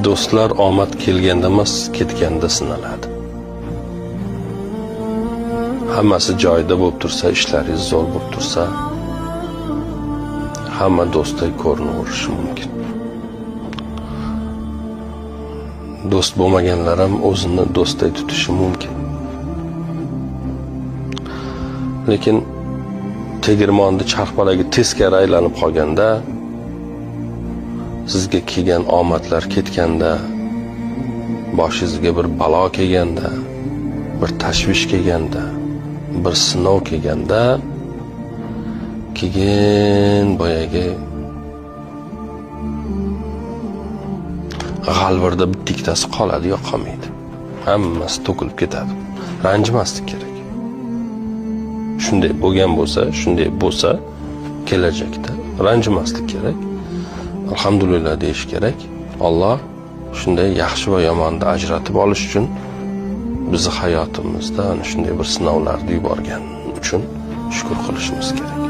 Do'stlar omad kelganda emas, ketganda sinaladi. Hammasi joyida bo'lib tursa, ishlaringiz zo'r bo'lib tursa, hamma do'stday ko'rinaverishi mumkin. Do'st bo'lmaganlar ham o'zini do'stday tutishi mumkin. Lekin tegirmonni charxpalagi teskari aylanib qolganda, sizga kelgan omadlar ketganda, boshingizga bir balo kelganda, bir tashvish kelganda, bir sinov kelganda, keyin boyagi g'alvirda bittasi qoladi, yo qolmaydi. Hammasi to'kilib ketadi. Ranjimaslik kerak. Shunday bo'lgan bo'lsa, shunday bo'lsa, kelajakda ranjimaslik kerak. Alhamdulillah deyish kerak. Alloh shunday yaxshi va yomonni ajratib olish uchun bizni hayotimizda ana shunday bir sinovlarni yuborgan uchun shukr qilishimiz kerak.